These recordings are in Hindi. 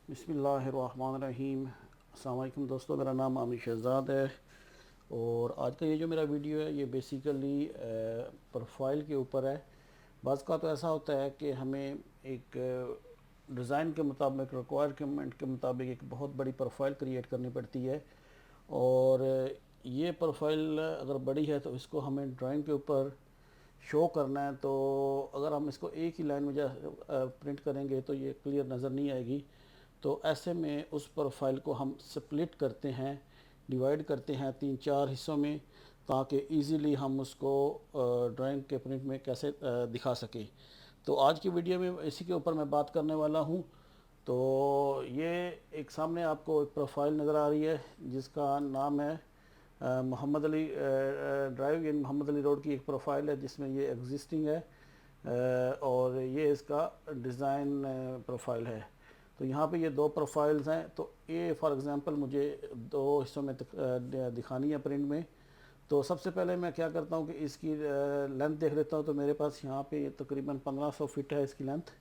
बिस्मिल्लाहिर्रहमानिर्रहीम। अस्सलाम वालेकुम दोस्तों, मेरा नाम आमिर शहज़ाद है और आज का ये जो मेरा वीडियो है ये बेसिकली प्रोफाइल के ऊपर है। बाज़ का तो ऐसा होता है कि हमें एक डिज़ाइन के मुताबिक, रिक्वायरमेंट के मुताबिक एक बहुत बड़ी प्रोफाइल क्रिएट करनी पड़ती है और ये प्रोफाइल अगर बड़ी है तो इसको हमें ड्राइंग के ऊपर शो करना है। तो अगर हम इसको एक ही लाइन में प्रिंट करेंगे तो ये क्लियर नज़र नहीं आएगी। तो ऐसे में उस प्रोफाइल को हम स्प्लिट करते हैं, डिवाइड करते हैं 3-4 हिस्सों में, ताकि इजीली हम उसको ड्राइंग के प्रिंट में कैसे दिखा सकें। तो आज की वीडियो में इसी के ऊपर मैं बात करने वाला हूँ। तो ये एक सामने आपको एक प्रोफाइल नज़र आ रही है जिसका नाम है मोहम्मद अली ड्राइव, यानी मोहम्मद अली रोड की एक प्रोफाइल है जिसमें ये एग्जिस्टिंग है और ये इसका डिज़ाइन प्रोफाइल है। तो यहाँ पे ये दो प्रोफाइल्स हैं। तो ये फॉर एग्ज़ाम्पल मुझे दो हिस्सों में दिखानी है प्रिंट में। तो सबसे पहले मैं क्या करता हूँ कि इसकी लेंथ देख लेता हूँ। तो मेरे पास यहाँ पे ये तकरीबन 1500 फीट है इसकी लेंथ।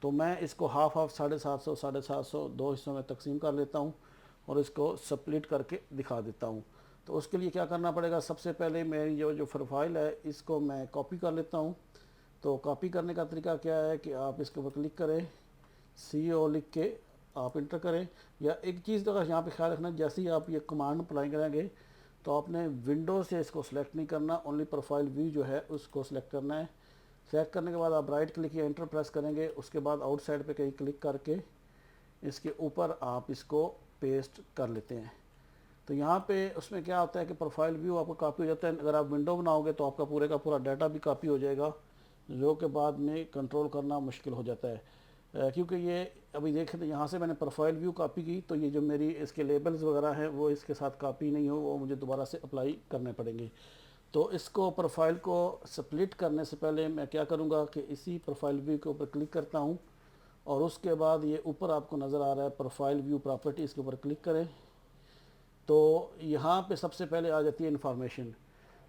तो मैं इसको हाफ 750 दो हिस्सों में तकसीम कर लेता हूँ और इसको स्प्लिट करके दिखा देता हूँ। तो उसके लिए क्या करना पड़ेगा, सबसे पहले मेरी जो प्रोफाइल है इसको मैं कॉपी कर लेता हूँ। तो कॉपी करने का तरीका क्या है कि आप इसके ऊपर क्लिक करें, CEO लिख के आप इंटर करें। या एक चीज़ तो अगर यहाँ पे ख्याल रखना, जैसे ही आप ये कमांड अप्लाई करेंगे तो आपने विंडो से इसको सिलेक्ट नहीं करना, ओनली प्रोफाइल व्यू जो है उसको सिलेक्ट करना है। सेलेक्ट करने के बाद आप राइट क्लिक या इंटर प्रेस करेंगे। उसके बाद आउटसाइड पे कहीं क्लिक करके इसके ऊपर आप इसको पेस्ट कर लेते हैं। तो यहाँ पे उसमें क्या होता है कि प्रोफाइल व्यू आपका कॉपी हो जाता है। अगर आप विंडो बनाओगे तो आपका पूरे का पूरा डाटा भी कॉपी हो जाएगा, जो कि बाद में कंट्रोल करना मुश्किल हो जाता है। क्योंकि ये अभी देखें तो यहाँ से मैंने प्रोफाइल व्यू कॉपी की, तो ये जो मेरी इसके लेबल्स वगैरह हैं वो इसके साथ कॉपी नहीं हो, वो मुझे दोबारा से अप्लाई करने पड़ेंगे। तो इसको प्रोफाइल को स्प्लिट करने से पहले मैं क्या करूँगा कि इसी प्रोफाइल व्यू के ऊपर क्लिक करता हूँ और उसके बाद ये ऊपर आपको नज़र आ रहा है प्रोफाइल व्यू प्रॉपर्टी, इसके ऊपर क्लिक करें। तो यहाँ पे सबसे पहले आ जाती है इन्फॉर्मेशन।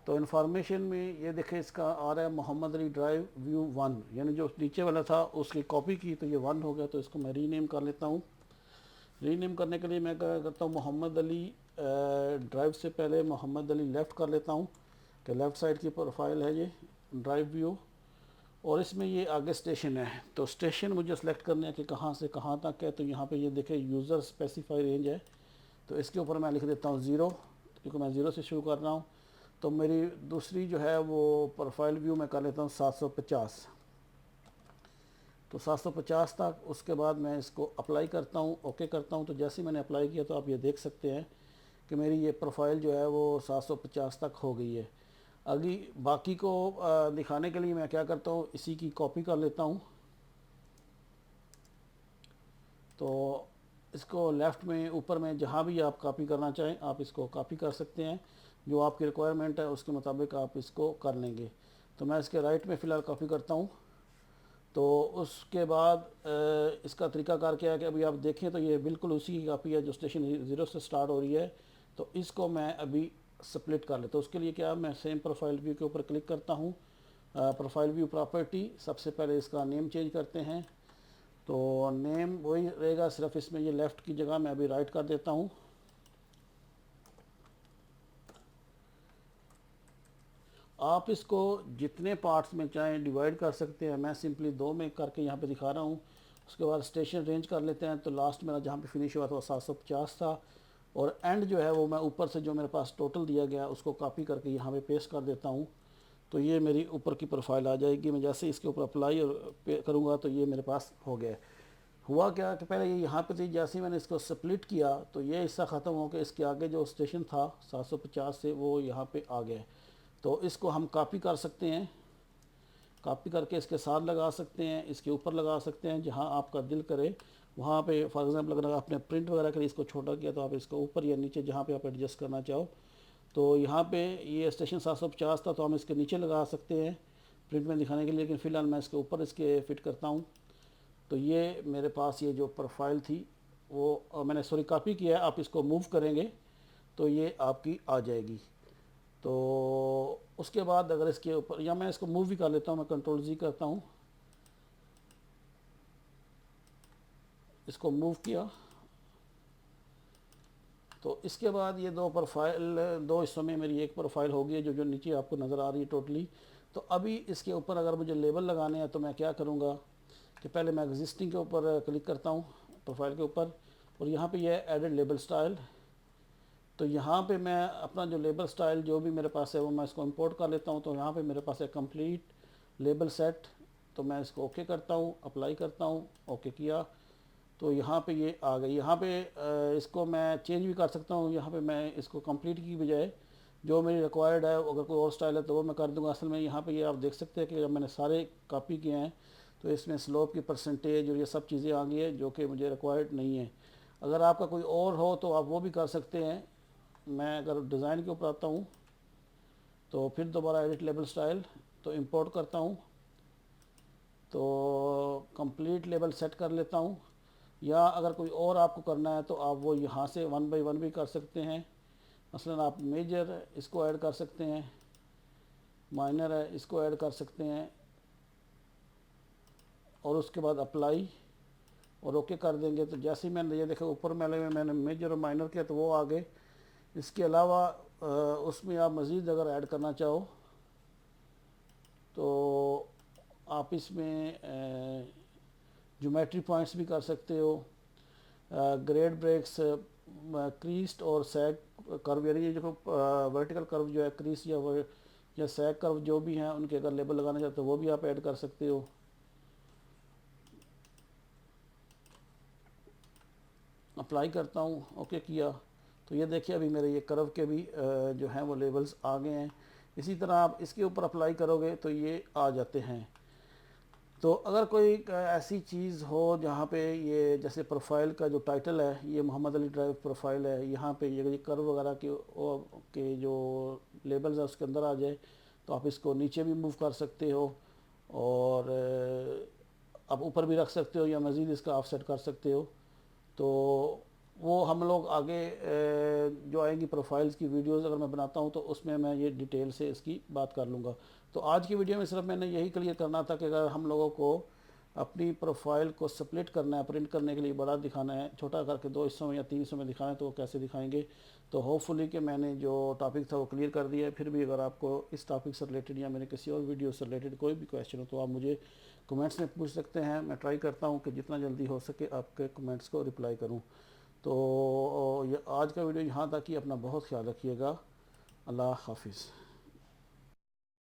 तो इन्फॉर्मेशन में ये देखें इसका आ रहा है मोहम्मद अली ड्राइव व्यू 1, यानी जो नीचे वाला था उसकी कॉपी की तो ये 1 हो गया। तो इसको मैं रीनेम कर लेता हूँ। रीनेम करने के लिए मैं क्या करता हूँ, मोहम्मद अली ड्राइव से पहले मोहम्मद अली लेफ़्ट कर लेता हूँ कि लेफ़्ट साइड की प्रोफाइल है ये ड्राइव व्यू। और इसमें ये आगे स्टेशन है। तो स्टेशन मुझे सेलेक्ट करना है कि कहाँ से कहाँ तक है। तो यहाँ पे ये देखें यूज़र स्पेसिफाई रेंज है, तो इसके ऊपर मैं लिख देता हूँ 0, क्योंकि मैं 0 से शुरू कर रहा हूँ। तो मेरी दूसरी जो है वो प्रोफाइल व्यू मैं कर लेता हूँ 750। तो 750 तक, उसके बाद मैं इसको अप्लाई करता हूँ, ओके करता हूँ। तो जैसे ही मैंने अप्लाई किया तो आप ये देख सकते हैं कि मेरी ये प्रोफाइल जो है वो 750 तक हो गई है। अभी बाकी को दिखाने के लिए मैं क्या करता हूँ, इसी की कॉपी कर लेता हूँ। तो इसको लेफ़्ट में ऊपर में जहाँ भी आप कॉपी करना चाहें आप इसको कॉपी कर सकते हैं, जो आपकी रिक्वायरमेंट है उसके मुताबिक आप इसको कर लेंगे। तो मैं इसके राइट में फ़िलहाल कॉपी करता हूँ। तो उसके बाद इसका तरीकाकार क्या है कि अभी आप देखें तो ये बिल्कुल उसी की कॉपी है जो स्टेशन 0 से स्टार्ट हो रही है। तो इसको मैं अभी स्प्लिट कर लेता हूँ। उसके लिए क्या, मैं सेम प्रोफाइल व्यू के ऊपर क्लिक करता हूँ, प्रोफाइल व्यू प्रॉपर्टी, सबसे पहले इसका नेम चेंज करते हैं। तो नेम वही रहेगा, सिर्फ इसमें ये लेफ़्ट की जगह मैं अभी राइट कर देता हूँ। आप इसको जितने पार्ट्स में चाहें डिवाइड कर सकते हैं, मैं सिंपली 2 में करके यहाँ पे दिखा रहा हूँ। उसके बाद स्टेशन रेंज कर लेते हैं। तो लास्ट मेरा जहाँ पे फिनिश हुआ था वो 750 था और एंड जो है वो मैं ऊपर से जो मेरे पास टोटल दिया गया उसको कॉपी करके यहाँ पे पेस्ट कर देता हूँ। तो ये मेरी ऊपर की प्रोफाइल आ जाएगी। मैं जैसे इसके ऊपर अप्लाई और पे करूँगा तो ये मेरे पास हो गया। हुआ क्या कि पहले ये यहाँ पे थी, जैसे ही मैंने इसको स्प्लिट किया तो ये हिस्सा ख़त्म हो गया, इसके आगे जो स्टेशन था 750 से वो यहाँ पे आ गया। तो इसको हम कॉपी कर सकते हैं, कॉपी करके इसके साथ लगा सकते हैं, इसके ऊपर लगा सकते हैं, जहाँ आपका दिल करे वहाँ पे। फॉर एग्जांपल अगर आपने प्रिंट वगैरह के लिए इसको छोटा किया तो आप इसको ऊपर या नीचे जहाँ पे आप एडजस्ट करना चाहो। तो यहाँ पे ये स्टेशन 750 था तो हम इसके नीचे लगा सकते हैं प्रिंट में दिखाने के लिए, लेकिन फ़िलहाल मैं इसके ऊपर इसके फिट करता हूँ। तो ये मेरे पास ये जो प्रोफाइल थी वो मैंने सॉरी कॉपी किया है, आप इसको मूव करेंगे तो ये आपकी आ जाएगी। तो उसके बाद अगर इसके ऊपर, या मैं इसको मूव भी कर लेता हूँ, मैं कंट्रोल Z करता हूँ, इसको मूव किया तो इसके बाद ये दो प्रोफाइल, दो हिस्सों में मेरी एक प्रोफाइल होगी जो जो नीचे आपको नज़र आ रही है टोटली। तो अभी इसके ऊपर अगर मुझे लेबल लगाने हैं तो मैं क्या करूँगा कि पहले मैं एग्जिस्टिंग के ऊपर क्लिक करता हूँ, प्रोफाइल के ऊपर, और यहाँ पे ये एडिड लेबल स्टाइल। तो यहाँ पे मैं अपना जो लेबल स्टाइल जो भी मेरे पास है वो मैं इसको इंपोर्ट कर लेता हूँ। तो यहाँ पे मेरे पास है कंप्लीट लेबल सेट। तो मैं इसको ओके करता हूँ, अप्लाई करता हूँ, ओके किया तो यहाँ पे ये आ गई। यहाँ पे इसको मैं चेंज भी कर सकता हूँ। यहाँ पे मैं इसको कंप्लीट की बजाय जो मेरी रिक्वायर्ड है, अगर कोई और स्टाइल है तो वो मैं कर दूँगा। असल में यहाँ पे ये आप देख सकते हैं कि जब मैंने सारे कॉपी किए हैं तो इसमें स्लोप की परसेंटेज और ये सब चीज़ें आ गई है जो कि मुझे रिक्वायर्ड नहीं है। अगर आपका कोई और हो तो आप वो भी कर सकते हैं। मैं अगर डिज़ाइन के ऊपर आता हूँ तो फिर दोबारा एडिट लेबल स्टाइल, तो इंपोर्ट करता हूँ, तो कंप्लीट लेबल सेट कर लेता हूँ। या अगर कोई और आपको करना है तो आप वो यहाँ से 1 बाय 1 भी कर सकते हैं। मसलन आप मेजर इसको ऐड कर सकते हैं, माइनर है इसको ऐड कर सकते हैं, और उसके बाद अप्लाई और ओके कर देंगे। तो जैसे ही मैंने ये देखा ऊपर मेले में मैंने मेजर और माइनर किया तो वो आ गए। इसके अलावा उसमें आप मज़ीद अगर ऐड करना चाहो तो आप इसमें ज्योमेट्री पॉइंट्स भी कर सकते हो, ग्रेड ब्रेक्स, क्रीस्ड और सैग कर्व, यानी ये जो वर्टिकल कर्व जो है क्रीस या सैग कर्व जो भी हैं उनके अगर लेबल लगाना चाहते हो वो भी आप ऐड कर सकते हो। अप्लाई करता हूँ, ओके किया तो ये देखिए अभी मेरे ये कर्व के भी जो हैं वो लेबल्स आ गए हैं। इसी तरह आप इसके ऊपर अप्लाई करोगे तो ये आ जाते हैं। तो अगर कोई ऐसी चीज़ हो जहाँ पे ये जैसे प्रोफाइल का जो टाइटल है ये मोहम्मद अली ड्राइव प्रोफाइल है, यहाँ पे ये कर्व वगैरह के जो लेबल्स है उसके अंदर आ जाए तो आप इसको नीचे भी मूव कर सकते हो और आप ऊपर भी रख सकते हो या मज़ीद इसका ऑफसेट कर सकते हो। तो वो हम लोग आगे जो आएंगी प्रोफाइल्स की वीडियोस अगर मैं बनाता हूँ तो उसमें मैं ये डिटेल से इसकी बात कर लूँगा। तो आज की वीडियो में सिर्फ मैंने यही क्लियर करना था कि अगर हम लोगों को अपनी प्रोफाइल को स्प्लिट करना है, प्रिंट करने के लिए बड़ा दिखाना है, छोटा करके 2 हिस्सों में या 3 हिस्सों में दिखाना है तो वो कैसे दिखाएंगे। तो होपफुली कि मैंने जो टॉपिक था वो क्लियर कर दिया है। फिर भी अगर आपको इस टॉपिक से रिलेटेड या मेरे किसी और वीडियो से रिलेटेड कोई भी क्वेश्चन हो तो आप मुझे कमेंट्स में पूछ सकते हैं। मैं ट्राई करता हूँ कि जितना जल्दी हो सके आपके कमेंट्स को रिप्लाई करूँ। तो ये आज का वीडियो यहाँ तक ही। अपना बहुत ख्याल रखिएगा। अल्लाह हाफिज़।